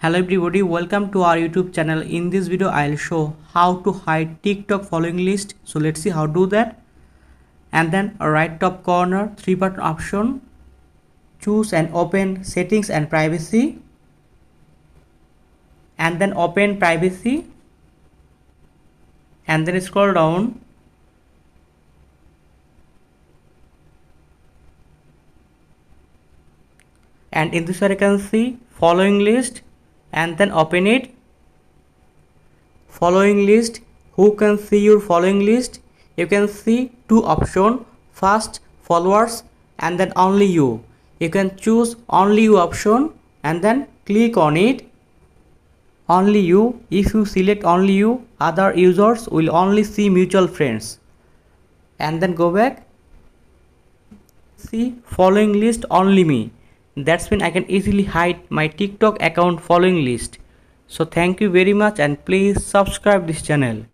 Hello everybody, welcome to our YouTube channel. In this video I'll show how to hide TikTok following list. So let's see how to do that. And then right top corner 3 button option, choose and open settings and privacy, and then open privacy, and then scroll down and in this area you can see following list, and then open it. Following list, who can see your following list? You can see two options, first followers and then only you. You can choose only you option and then click on it. Only you. If you select only you, other users will only see mutual friends. And then go back, see following list only me. That's when I can easily hide my TikTok account following list. So thank you very much and please subscribe this channel.